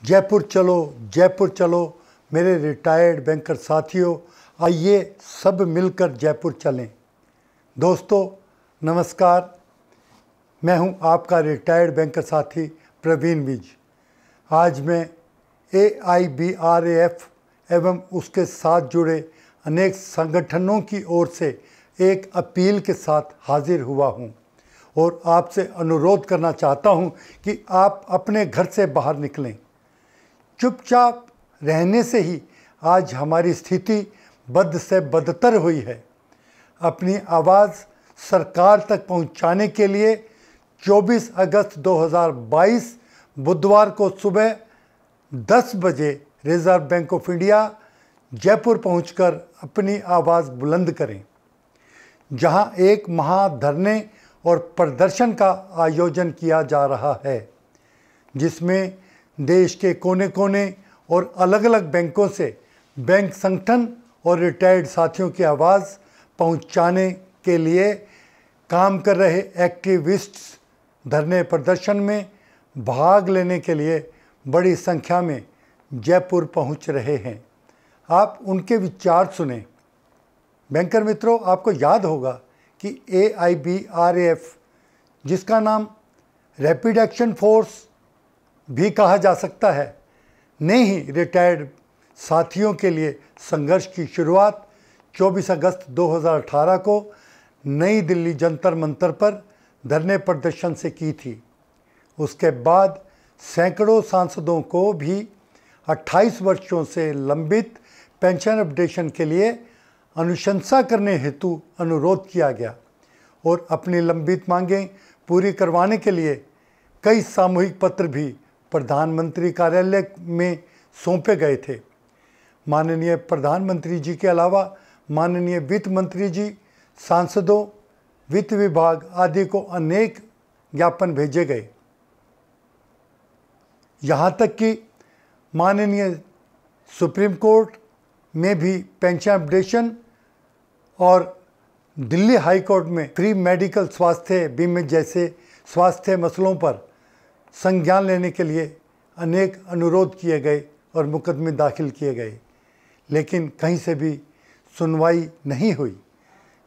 जयपुर चलो, जयपुर चलो मेरे रिटायर्ड बैंकर साथियों, आइए सब मिलकर जयपुर चलें। दोस्तों नमस्कार, मैं हूं आपका रिटायर्ड बैंकर साथी प्रवीण विज। आज मैं AIBRAF एवं उसके साथ जुड़े अनेक संगठनों की ओर से एक अपील के साथ हाजिर हुआ हूं और आपसे अनुरोध करना चाहता हूं कि आप अपने घर से बाहर निकलें। चुपचाप रहने से ही आज हमारी स्थिति बद से बदतर हुई है। अपनी आवाज़ सरकार तक पहुंचाने के लिए 24 अगस्त 2022 बुधवार को सुबह 10 बजे reserve bank of India Jaipur पहुंचकर अपनी आवाज़ बुलंद करें, जहां एक महाधरने और प्रदर्शन का आयोजन किया जा रहा है, जिसमें देश के कोने कोने और अलग अलग बैंकों से बैंक संगठन और रिटायर्ड साथियों की आवाज़ पहुंचाने के लिए काम कर रहे एक्टिविस्ट्स धरने प्रदर्शन में भाग लेने के लिए बड़ी संख्या में जयपुर पहुंच रहे हैं। आप उनके विचार सुने। बैंकर मित्रों, आपको याद होगा कि AIBRAF, जिसका नाम रैपिड एक्शन फोर्स भी कहा जा सकता है, ने ही रिटायर्ड साथियों के लिए संघर्ष की शुरुआत 24 अगस्त 2018 को नई दिल्ली जंतर मंतर पर धरने प्रदर्शन से की थी। उसके बाद सैकड़ों सांसदों को भी 28 वर्षों से लंबित पेंशन अपडेशन के लिए अनुशंसा करने हेतु अनुरोध किया गया और अपनी लंबित मांगें पूरी करवाने के लिए कई सामूहिक पत्र भी प्रधानमंत्री कार्यालय में सौंपे गए थे। माननीय प्रधानमंत्री जी के अलावा माननीय वित्त मंत्री जी, सांसदों, वित्त विभाग आदि को अनेक ज्ञापन भेजे गए। यहाँ तक कि माननीय सुप्रीम कोर्ट में भी पेंशन अपडेशन और दिल्ली हाई कोर्ट में फ्री मेडिकल स्वास्थ्य बीमे जैसे स्वास्थ्य मसलों पर संज्ञान लेने के लिए अनेक अनुरोध किए गए और मुकदमे दाखिल किए गए, लेकिन कहीं से भी सुनवाई नहीं हुई।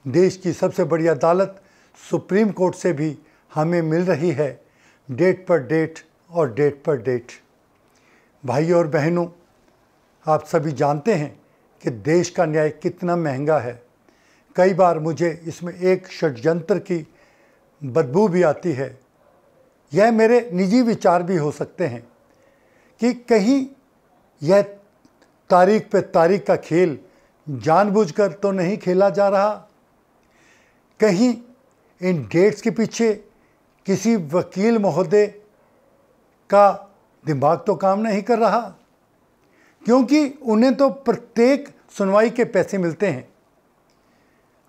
देश की सबसे बड़ी अदालत सुप्रीम कोर्ट से भी हमें मिल रही है डेट पर डेट और डेट पर डेट। भाइयों और बहनों, आप सभी जानते हैं कि देश का न्याय कितना महंगा है। कई बार मुझे इसमें एक षड्यंत्र की बदबू भी आती है। यह मेरे निजी विचार भी हो सकते हैं कि कहीं यह तारीख पे तारीख का खेल जानबूझकर तो नहीं खेला जा रहा, कहीं इन डेट्स के पीछे किसी वकील महोदय का दिमाग तो काम नहीं कर रहा, क्योंकि उन्हें तो प्रत्येक सुनवाई के पैसे मिलते हैं।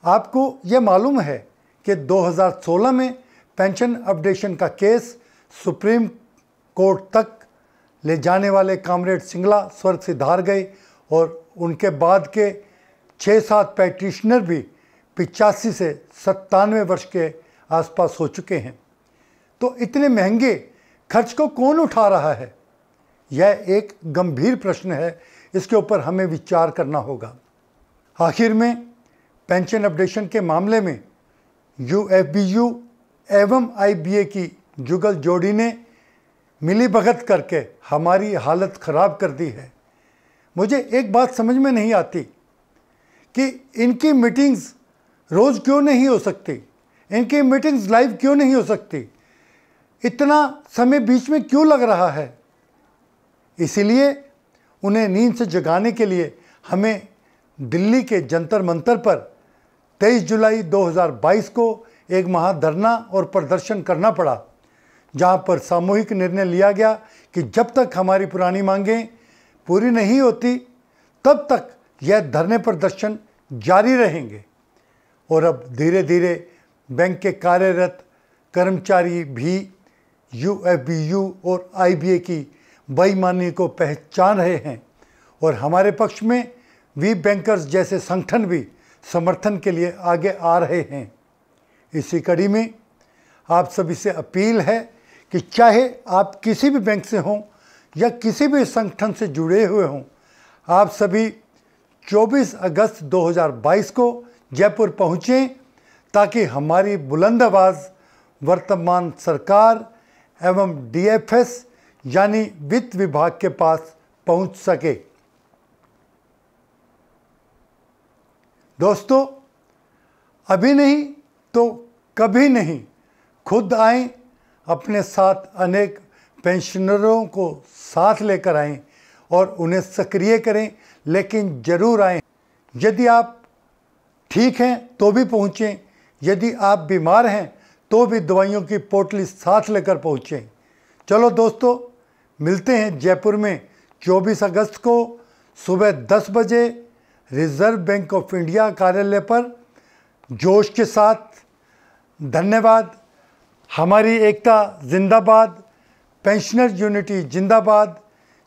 आपको यह मालूम है कि 2016 में पेंशन अपडेशन का केस सुप्रीम कोर्ट तक ले जाने वाले कॉमरेड सिंगला स्वर्ग से धार गए और उनके बाद के 6-7 पैटिशनर भी 85 से 97 वर्ष के आसपास हो चुके हैं। तो इतने महंगे खर्च को कौन उठा रहा है? यह एक गंभीर प्रश्न है, इसके ऊपर हमें विचार करना होगा। आखिर में पेंशन अपडेशन के मामले में UFBU एवं IBA की जुगल जोड़ी ने मिलीभगत करके हमारी हालत ख़राब कर दी है। मुझे एक बात समझ में नहीं आती कि इनकी मीटिंग्स रोज़ क्यों नहीं हो सकती, इनकी मीटिंग्स लाइव क्यों नहीं हो सकती, इतना समय बीच में क्यों लग रहा है। इसीलिए उन्हें नींद से जगाने के लिए हमें दिल्ली के जंतर मंतर पर 23 जुलाई 2022 को एक महाधरना और प्रदर्शन करना पड़ा, जहां पर सामूहिक निर्णय लिया गया कि जब तक हमारी पुरानी मांगें पूरी नहीं होती तब तक यह धरने प्रदर्शन जारी रहेंगे। और अब धीरे धीरे बैंक के कार्यरत कर्मचारी भी UFBU और IBA की बेईमानी को पहचान रहे हैं और हमारे पक्ष में वी बैंकर्स जैसे संगठन भी समर्थन के लिए आगे आ रहे हैं। इसी कड़ी में आप सभी से अपील है कि चाहे आप किसी भी बैंक से हों या किसी भी संगठन से जुड़े हुए हों, आप सभी 24 अगस्त 2022 को जयपुर पहुँचें ताकि हमारी बुलंद आवाज़ वर्तमान सरकार एवं DFS यानी वित्त विभाग के पास पहुंच सके। दोस्तों, अभी नहीं तो कभी नहीं खुद आएं, अपने साथ अनेक पेंशनरों को साथ लेकर आएं और उन्हें सक्रिय करें, लेकिन ज़रूर आएं। यदि आप ठीक हैं तो भी पहुँचें, यदि आप बीमार हैं तो भी दवाइयों की पोटली साथ लेकर पहुँचें। चलो दोस्तों, मिलते हैं जयपुर में 24 अगस्त को सुबह 10 बजे रिजर्व बैंक ऑफ इंडिया कार्यालय पर जोश के साथ। धन्यवाद। हमारी एकता जिंदाबाद, पेंशनर यूनिटी जिंदाबाद।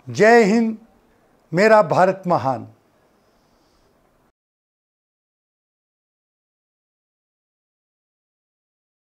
जय हिंद, मेरा भारत महान।